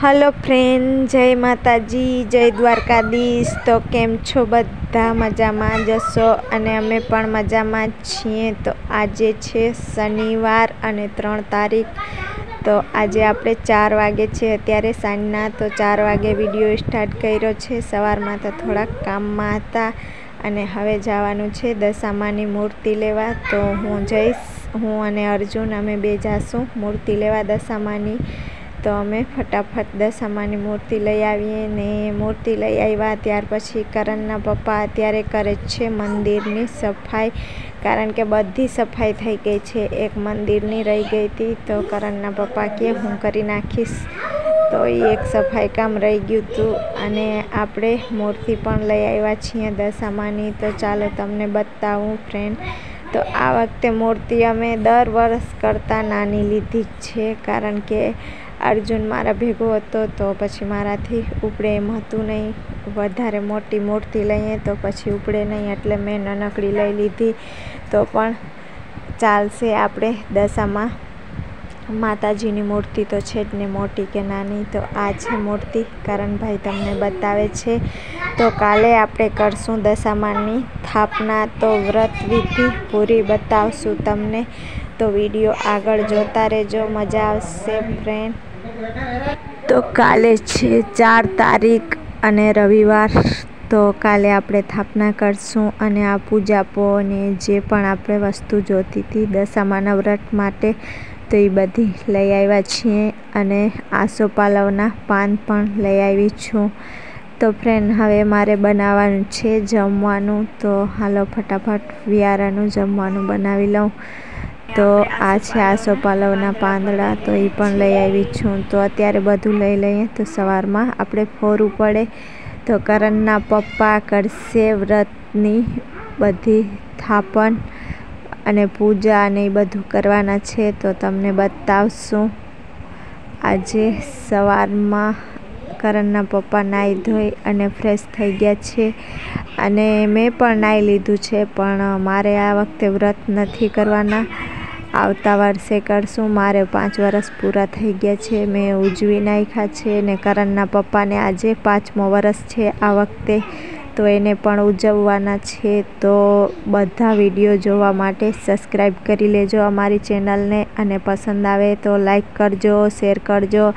Hello friend, जय माताजी, जय द्वारकाधीश। तो केम छो बधा मजामां जशो अने अमे पण मजामां छीए। तो आजे छे शनिवार अने 3 तारीख। तो आजे आपणे 4 वागे छे अत्यारे सांजना। तो 4 वागे विडियो स्टार्ट कर्यो छे। सवारमां तो थोड़ा काममां हता अने हवे जवानुं छे दशामानी मूर्ति लेवा। तो हूँ जईश, हूँ अने अर्जुन अमे बे जाशुं मूर्ति लेवा दशामानी। तो अमे फटाफट दशामानी मूर्ति लई आवीए ने मूर्ति लई आव्या त्यार पछी करણના पप्पा अत्यारे करे छे मंदिरनी सफाई, कारण के बधी सफाई थई गई छे, एक मंदिरनी रही गई थी। तो करણના पप्पा के हूँ करी नाखीश। तो एक सफाई काम रही गयुं हतुं अने आपणे मूर्ति पण लई आव्या छीए दशामानी। तो चालो तमने बतावुं फ्रेंड। तो आ वखते मूर्ति अमे दर वर्ष करता नानी लीधी छे, कारण के अर्जुन मारा भेगो हतो तो पछी माराथी उपड़े एम हतुं नहीं। वधारे मोटी मूर्ति लईए तो पछी उपड़े नहीं, एटले मैं नानकड़ी लई लीधी। तो पण चालशे आपणे दशामां माताजीनी मूर्ति तो छे ज ने, मोटी के नानी। तो आ छे मूर्ति, करण भाई तमने बतावे छे। तो काले आपणे करशुं दशामानी स्थापना। तो व्रत विधि पूरी बतावशुं तमने। तो विडियो आगळ जोता रहेजो, मजा आवशे फ्रेंड। तो काले छे 4 तारीख अने रविवार। तो काले आपणे स्थापना करशुं अने आ पूजापो ने जे पण आपणे वस्तु जोती थी दशामाना व्रत माटे तो ए बधी लई आव्या छीए अने आसोपालवना पान पण लई आवी छुं। तो फ्रेंड हवे मारे बनाववानुं छे जमवानुं। तो हालो फटाफट वियारानुं जमवानुं बनावी लऊं। तो आ छे आसोपालवना पांदड़ा, तो ए पण लई आवी छुं। तो अत्यारे बधुं लई लईए तो सवारमां आपणे फोरवुं पड़े। तो करણના पप्पा करशे व्रतनी बधी स्थापन अने पूजा अने बधुं करवाना छे। तो तमने बतावशुं। आजे सवारमां करણના पप्पा नाई धोई अने फ्रेश थई गया छे अने मैं पण नाई लीधुं छे, पण मारे आ वखते व्रत नथी करवाना, आवता वर्षे करशुं। मारे 5 वर्ष पूरा थई गया छे, मैं उजवी नाख्या छे ने करણના पप्पाने आजे 5मो वर्ष छे आ वखते, तो एने पण उजववाना छे। तो बधा विडियो जोवा माटे सब्सक्राइब करी लेजो अमारी चेनलने अने पसंद आवे तो लाइक करजो, शेर करजो,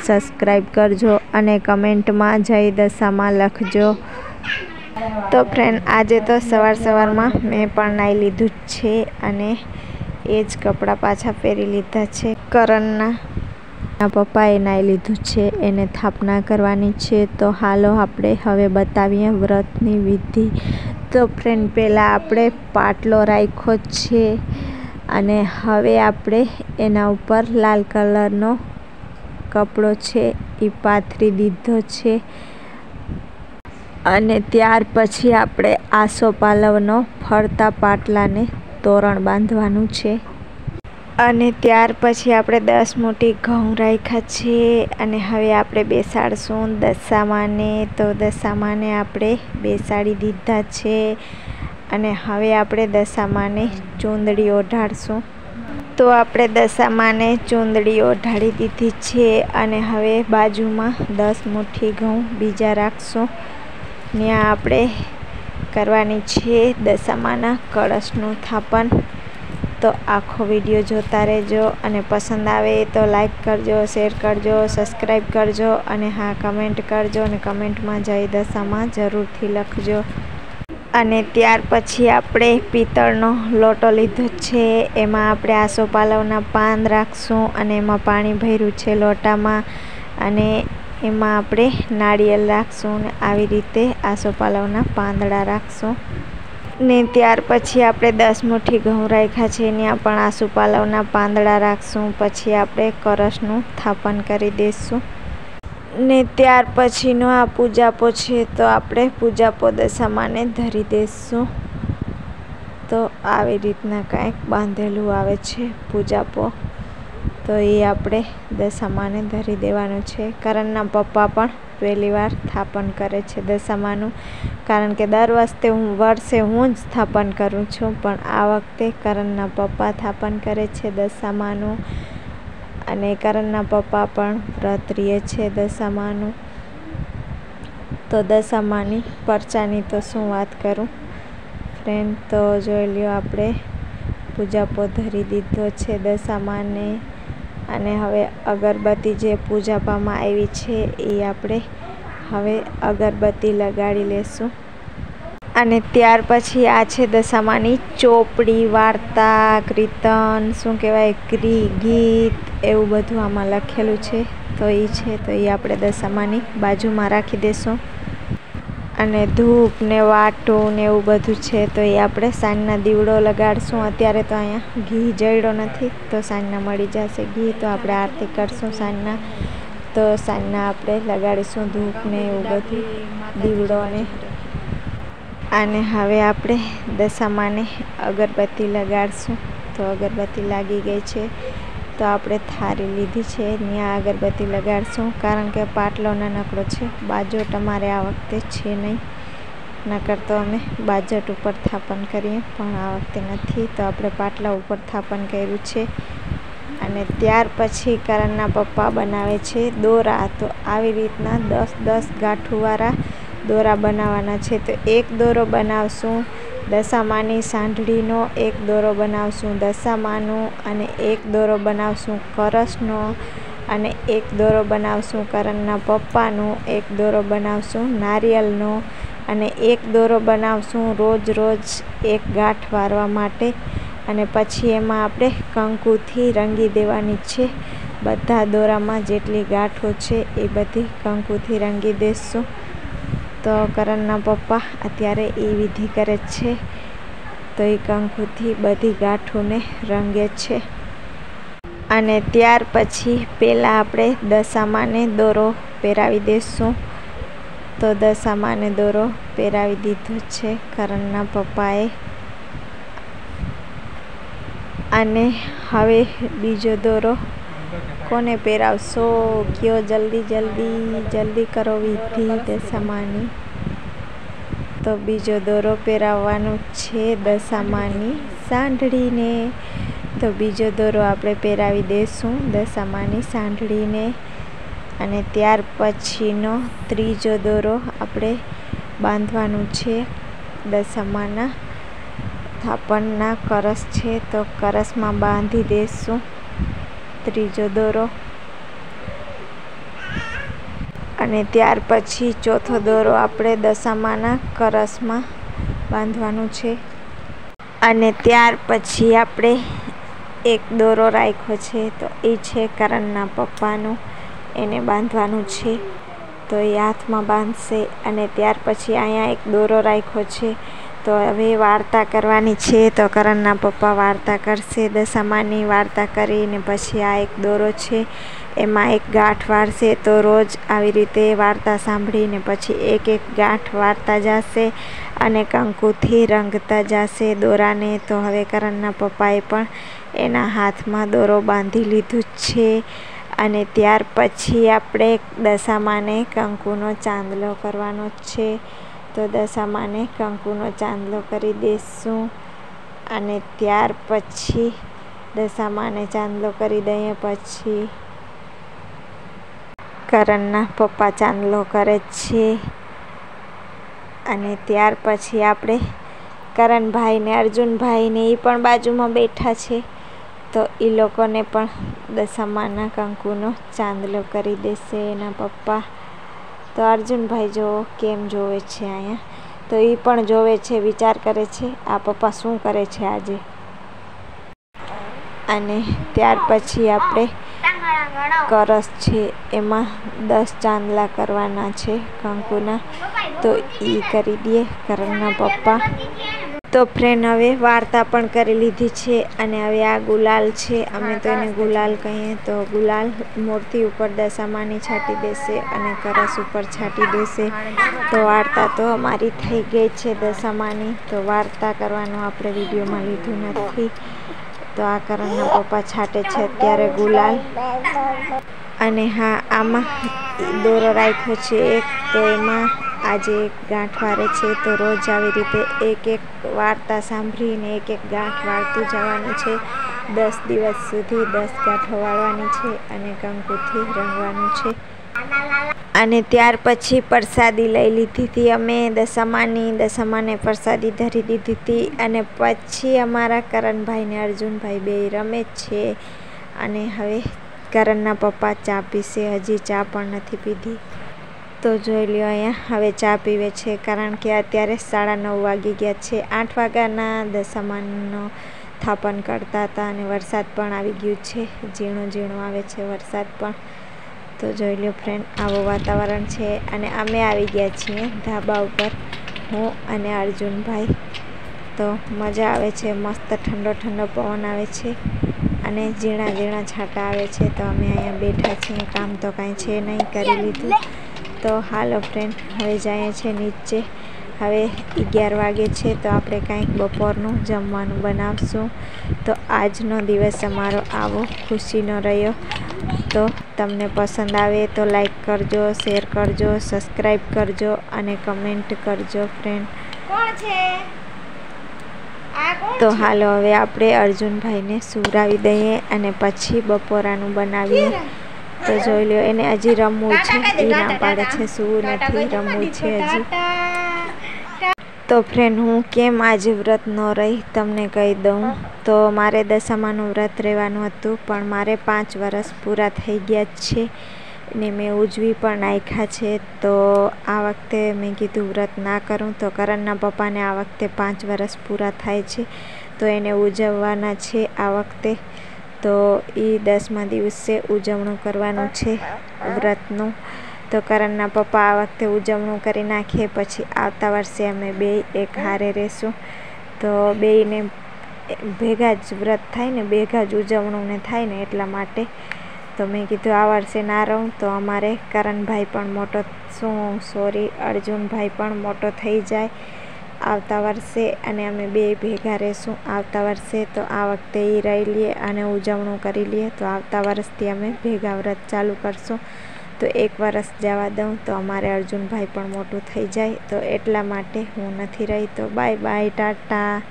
सब्सक्राइब करजो अने कमेंटमां जय दशामां लखजो। तो फ्रेंड आजे तो सवार मैं पण नाई लीधुं छे अने एज कपड़ा पाछा पहेरी लीधा छे। करણના पप्पाए नाई लीधुं छे, एने स्थापना करवानी छे। तो हालो आपणे हवे बतावीए व्रतनी विधि। तो फ्रेंड पहेला आपणे पाटलो राख्यो छे अने हवे आपणे एना उपर लाल कलरनो कपड़ो छे ए पाथरी दीधो छे अने त्यार पछी आपणे आसोपालवनो फरता पाटलाने तोरण बांधवानुं छे अने त्यार पछी आपणे 10 मुठी घऊं राख्या छे अने हवे आपणे बेसाडशुं दशामाने। तो दशामाने आपणे बेसाडी दीधा छे अने हवे आपणे दशामाने चूंदड़ी ओढाडशुं। तो आपणे दशामाने चूंदड़ी ओढाड़ी दीधी छे अने हवे बाजुमां 10 मुठी घऊं बीजा राखशुं। न्या आपणे करवानी छे दशामाना कळशनुं स्थापन। तो आखो विडियो जोता रहेजो अने पसंद आवे तो लाइक करजो, शेर करजो, सब्सक्राइब करजो अने हाँ कमेंट करजो अने कमेंटमां जय दशामां जरूरथी लखजो। अने त्यार पछी आपणे पीतळनो लोटो लीधो छे, एमां आपणे आसोपालवना पान राखशुं अने एमां पाणी भर्युं छे लोटामां अने एमां आपणे नारिયેળ राखशुं अने आवी रीते आसोपालवना पांदड़ा राखशुं। ने त्यार पछी आपणे 10 मुठी घऊं राख्या छे, न्या पण आसोपालवना पांदड़ा राखशुं। पछी आपणे कळशनुं स्थापन करी देशुं ने त्यार पछीनो आ पूजापो छे। तो आपणे पूजापो दशामाने धरी देशुं। तो आवी रीतना कांईक बांधेलुं आवे छे पूजापो। तो ए आपणे दशामाने धरी देवानुं छे। करણના पप्पा पण पहली वार स्थापन करे छे दशामानुं, कारण के दर वर्षे हूँ ज स्थापन करूँ छूँ, पण आ वखते करણના पप्पा स्थापन करे छे दशामानुं। અને કરણના પપ્પા પણ વ્રત રહે છે દશામાનું. તો દશામાની પરચાની તો શું વાત કરું ફ્રેન્ડ. તો જોઈ લ્યો આપણે પૂજાપો ધરી દીધો છે દશામાને. અને હવે અગરબત્તી જે પૂજાપામાં આવી છે એ આપણે હવે અગરબત્તી લગાડી લેશું. અને ત્યાર પછી આ છે દશામાની ચોપડી, વાર્તા, કીર્તન, શું કહેવાય, ગીત, એવું બધું આમાં લખેલું છે. તો એ છે તો એ આપણે દશામાની બાજુમાં રાખી દેશું. અને ધૂપ ને વાટું ને એવું બધું છે તો એ આપણે સાંજના દીવડો લગાડશું. અત્યારે તો અહીંયા ઘી જડ્યો નથી તો સાંજના મળી જશે ઘી, તો આપણે આરતી કરશું સાંજના. તો સાંજના આપણે લગાડીશું ધૂપ ને એવું બધું દીવડો. અને હવે આપણે દશામાને અગરબત્તી લગાડશું. તો અગરબત્તી લાગી ગઈ છે તો આપણે થાળી લીધી છે ત્યાં અગરબત્તી લગાડશું. કારણ કે પાટલો નાનકડો છે, બાજોટ અમારે આ વખતે છે નહીં. નકર તો અમે બાજોટ ઉપર થાપન કરીએ પણ આ વખતે નથી, તો આપણે પાટલા ઉપર થાપન કર્યું છે. અને ત્યાર પછી કરણના પપ્પા બનાવે છે દોરા. તો આવી રીતના 10-10 ગાંઠુવાળા દોરા બનાવવાના છે. તો એક દોરો બનાવશું દશામાની સાંઢળીનો, એક દોરો બનાવશું દશામાનું, અને એક દોરો બનાવશું કરશનો, અને એક દોરો બનાવશું કરણના પપ્પાનું, એક દોરો બનાવશું નારિયેલનો, અને એક દોરો બનાવશું રોજ એક ગાંઠ વારવા માટે. અને પછી એમાં આપણે કંકુથી રંગી દેવાની છે. બધા દોરામાં જેટલી ગાંઠો છે એ બધી કંકુથી રંગી દેશું. તો કરણના પપ્પા અત્યારે એ વિધિ કરે છે. તો એ કંકુથી બધી ગાંઠોને રંગે છે. અને ત્યાર પછી પહેલાં આપણે દશામાને દોરો પહેરાવી દઈશું. તો દશામાને દોરો પહેરાવી દીધો છે કરણના પપ્પાએ. અને હવે બીજો દોરો કોને પહેરાવશો કયો? જલ્દી કરો વિધિ દશામાની. તો બીજો દોરો પહેરાવવાનો છે દશામાની સાંઢળીને. તો બીજો દોરો આપણે પહેરાવી દઈશું દશામાની સાંઢળીને. અને ત્યાર પછીનો ત્રીજો દોરો આપણે બાંધવાનું છે દશામાના થાપણના કરસ છે તો કરસમાં બાંધી દઈશું ત્રીજો દોરો. અને ત્યાર પછી ચોથો દોરો આપણે દશામાના કરસમાં બાંધવાનું છે. અને ત્યાર પછી આપણે એક દોરો રાખ્યો છે તો એ છે કરણના પપ્પાનો, એને બાંધવાનું છે. તો એ હાથમાં બાંધશે. અને ત્યાર પછી અહીંયા એક દોરો રાખ્યો છે તો હવે વાર્તા કરવાની છે. તો કરણના પપ્પા વાર્તા કરશે દશામાની. વાર્તા કરીને પછી આ એક દોરો છે એમાં એક ગાંઠ વાળશે. તો રોજ આવી રીતે વાર્તા સાંભળીને પછી એક ગાંઠ વાળતા જશે અને કંકુથી રંગતા જશે દોરાને. તો હવે કરણના પપ્પાએ પણ એના હાથમાં દોરો બાંધી લીધું છે. અને ત્યાર પછી આપણે દશામાને કંકુનો ચાંદલો કરવાનો છે. તો દશામાને કંકુનો ચાંદલો કરી દઈશું. અને ત્યાર પછી દશામાને ચાંદલો કરી દઈએ પછી કરણના પપ્પા ચાંદલો કરે છે. અને ત્યાર પછી આપણે કરણભાઈ ને અર્જુનભાઈ ને એ પણ બાજુમાં બેઠા છે તો એ લોકોને પણ દશામાના કંકુનો ચાંદલો કરી દેશે એના પપ્પા. તો અર્જુનભાઈ જો કેમ જોવે છે અહીંયા, તો એ પણ જોવે છે, વિચાર કરે છે આ પપ્પા શું કરે છે આજે. અને ત્યાર પછી આપણે કરસ છે એમાં 10 ચાંદલા કરવાના છે કંકુના. તો એ કરી દે કરણના પપ્પા. તો ફ્રેન્ડ હવે વાર્તા પણ કરી લીધી છે. અને હવે આ ગુલાલ છે, અમે તો એને ગુલાલ કહીએ. તો ગુલાલ મૂર્તિ ઉપર દશામાની છાંટી દેશે અને કરસ ઉપર છાંટી દેશે. તો વાર્તા તો અમારી થઈ ગઈ છે દશામાની. તો વાર્તા કરવાનું આપણે વિડીયોમાં લીધું નથી. તો આ કરણના પપ્પા છાંટે છે અત્યારે ગુલાલ. અને હા, આમાં દોરો રાખ્યો છે એક, તો એમાં આજે એક ગાંઠ વારે છે, તો રોજ આવી રીતે એક એક વાર્તા સાંભળીને એક એક ગાંઠ વાળતું જવાનું છે. 10 દિવસ સુધી 10 ગાંઠો વાળવાની છે અને કંકુથી રંગવાનું છે. અને ત્યાર પછી પ્રસાદી લઈ લીધી હતી અમે દશામાને પ્રસાદી ધરી દીધી હતી. અને પછી અમારા કરણભાઈ ને અર્જુનભાઈ બે રમે છે. અને હવે કરણના પપ્પા ચા પીશે, હજી ચા પણ નથી પીધી. તો જોઈ લ્યો અહીંયા હવે ચા પીવે છે, કારણ કે અત્યારે 9:30 વાગી ગયા છે. 8 વાગ્યાના દશામાનનો સ્થાપન કરતા હતા અને વરસાદ પણ આવી ગયું છે, ઝીણું આવે છે વરસાદ પણ. તો જોઈ લો ફ્રેન્ડ, આવું વાતાવરણ છે. અને અમે આવી ગયા છીએ ધાબા ઉપર, હું અને અર્જુનભાઈ. તો મજા આવે છે, મસ્ત ઠંડો પવન આવે છે અને ઝીણા છાંટા આવે છે. તો અમે અહીંયા બેઠા છીએ, કામ તો કાંઈ છે નહીં, કરી લીધું. તો હાલો ફ્રેન્ડ, હવે જઈએ છીએ નીચે. હવે 11 વાગે છે, તો આપણે કાંઈક બપોરનું જમવાનું બનાવશું. તો આજનો દિવસ અમારો આવો ખુશીનો રહ્યો. તો તમને પસંદ આવે તો લાઈક કરજો, શેર કરજો, સબસ્ક્રાઈબ કરજો અને કમેન્ટ કરજો ફ્રેન્ડ. કોણ છે? તો હાલો હવે આપણે અર્જુનભાઈને સુવડાવી દઈએ અને પછી બપોરાનું બનાવીએ. તો જોઈ લો, એને હજી રમવું છે, એ ના પાડે છે, સૂવું નથી, રમવું છે હજી. તો ફ્રેન્ડ, હું કેમ આજે વ્રત ન રહી તમને કહી દઉં. તો મારે દશામાનું વ્રત રહેવાનું હતું, પણ મારે 5 વર્ષ પૂરા થઈ ગયા છે ને મેં ઉજવી પણ નાખ્યા છે. તો આ વખતે મેં કીધું વ્રત ના કરું. તો કરણના પપ્પાને આ વખતે 5 વર્ષ પૂરા થાય છે, તો એને ઉજવવાના છે આ વખતે. તો એ 10મા દિવસે ઉજવણું કરવાનું છે વ્રતનું. તો કરણના પપ્પા આ વખતે ઉજવણું કરી નાખીએ, પછી આવતા વર્ષે અમે બે એક હારે રહેશું. તો બેયને ભેગા જ વ્રત થાય ને, ભેગા જ ઉજવણું ને થાય ને, એટલા માટે. તો મેં કીધું આ વર્ષે ના રહું. તો અમારે કરણભાઈ પણ અર્જુનભાઈ પણ મોટો થઈ જાય આવતા વર્ષે, અને અમે બે ભેગા રહેશું આવતા વર્ષે. તો આ વખતે એ રહી લઈએ અને ઉજવણું કરી લઈએ. તો આવતા વર્ષથી અમે ભેગા વ્રત ચાલુ કરશું. તો 1 વર્ષ જવા દઉં તો અમારે અર્જુનભાઈ પણ મોટું થઈ જાય. તો એટલા માટે હું નથી રહી. તો બાય બાય, ટાટા.